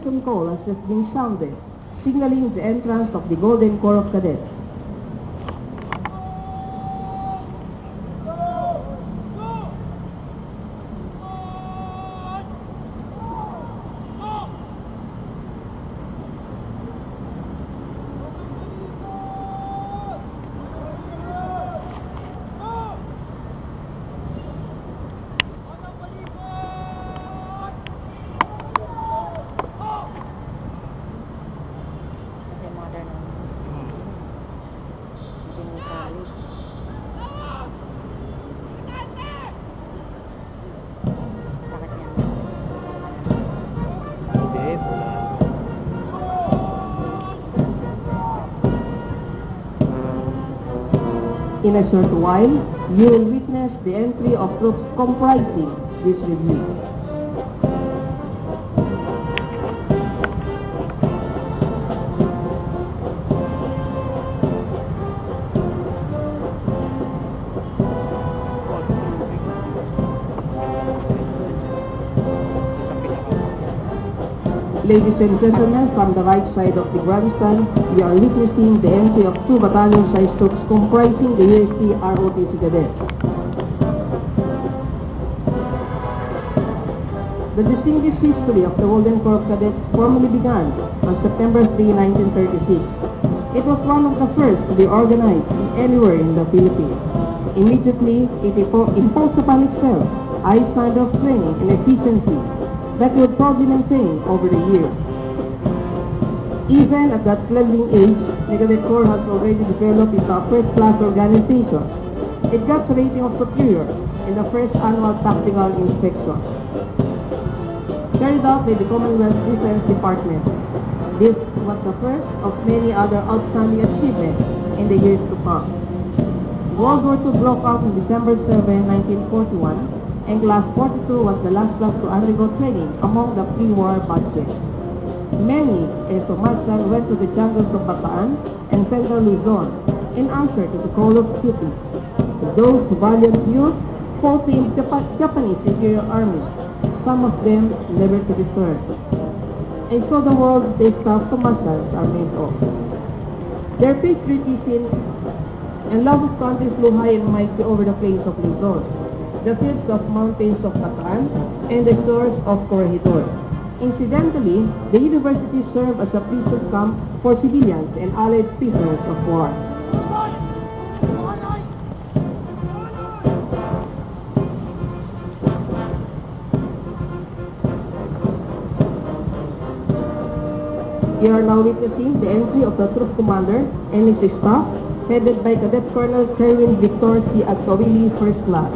attention call has just been sounded, signaling the entrance of the Golden Corps of Cadets. In a short while, you will witness the entry of troops comprising this review. Ladies and gentlemen, from the right side of the grandstand, we are witnessing the entry of 2 battalion-sized troops comprising the UST ROTC Cadets. The distinguished history of the Golden Corps of Cadets formally began on September 3, 1936. It was one of the first to be organized anywhere in the Philippines. Immediately, it imposed upon itself a high standard of training and efficiency that would probably maintain over the years. Even at that fledgling age, the Cadet Corps has already developed into a first-class organization. It got a rating of superior in the first annual tactical inspection, carried out by the Commonwealth Defense Department. This was the first of many other outstanding achievements in the years to come. World War II broke out on December 7, 1941, and Class 42 was the last class to undergo training among the pre-war batches. Many Air Marshal went to the jungles of Bataan and Central Luzon in answer to the call of duty. Those valiant youth fought in the Japanese Imperial Army, some of them never to return. And so the world they staff to marshals are named of. Their patriotism and love of country flew high and mighty over the plains of Luzon, the fields of mountains of Bataan, and the shores of Corregidor. Incidentally, the university served as a prison camp for civilians and allied prisoners of war. You are now witnessing the entry of the troop commander and his staff, headed by Cadet Colonel Kerwin Victor C. Agkawili, First Class.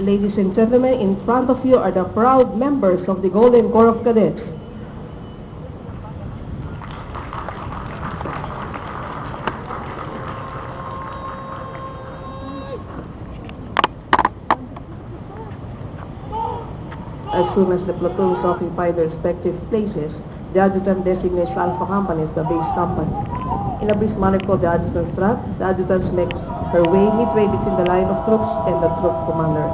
Ladies and gentlemen, in front of you are the proud members of the Golden Corps of Cadets. As soon as the platoons occupy their respective places, the adjutant designates Alpha Company as the base company. In a brief manner called the adjutant's track, the adjutant makes her way midway between the line of troops and the troop commander.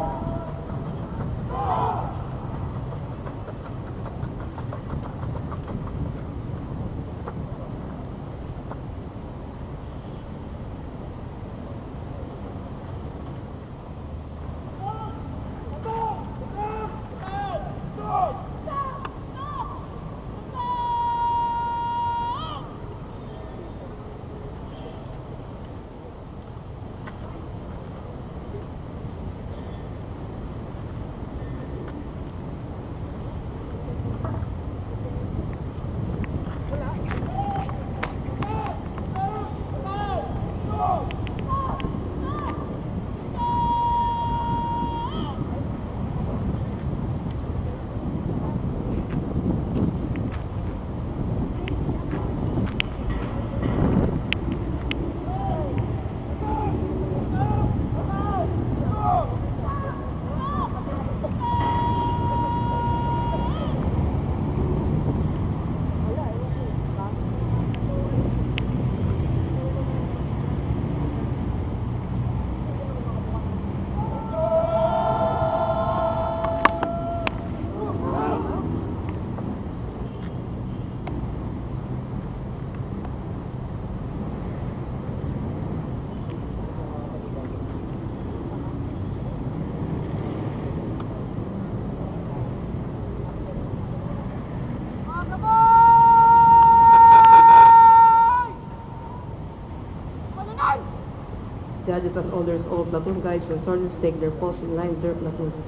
The adjutant orders all platoon guides and sergeants take their posts in line with their platoons.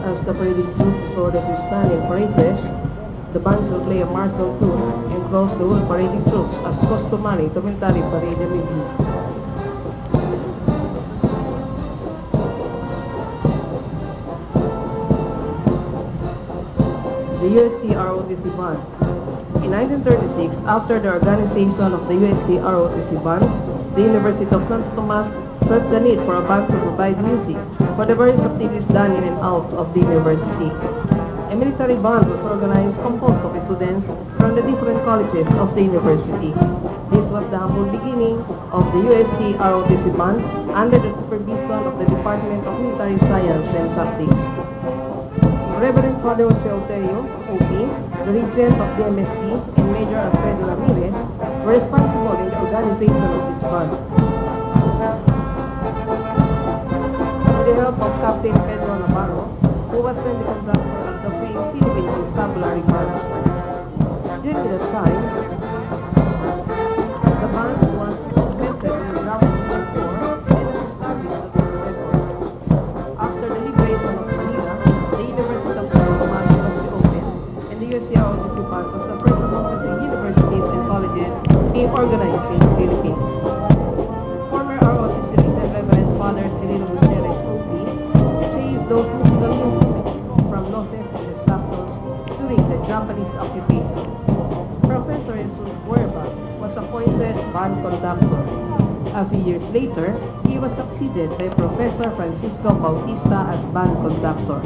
As the parading troops is ordered to stand in parade dress, the bands will play a martial tune and close the whole parading troops as customary to military parade review. The UST ROTC Band. In 1936, after the organization of the UST ROTC Band, the University of St. Thomas felt the need for a band to provide music for the various activities done in and out of the university. A military band was organized composed of students from the different colleges of the university. This was the humble beginning of the UST ROTC Band under the supervision of the Department of Military Science and Tactics. Reverend Father Jose Alterio, OP, the regent of the MST, and Major Alfredo Ramirez were responsible in the organization of this band. With the help of Captain Pedro Navarro, who was then the conductor of the famed Philippine Constabulary Band. During that time, the band was augmented in the ground floor and established at the record. After the liberation of Manila, the University of St. Thomas was reopened, and the UST ROTC Band was the first among the universities and colleges being organized in the Philippines. Former ROTC Regent Reverend Father Cirilo Gutierrez, OP, saved those musical instruments from losses and destructions during the Japanese occupation. Professor Jesus Cuerva was appointed band conductor. A few years later, he was succeeded by Professor Francisco Bautista as band conductor.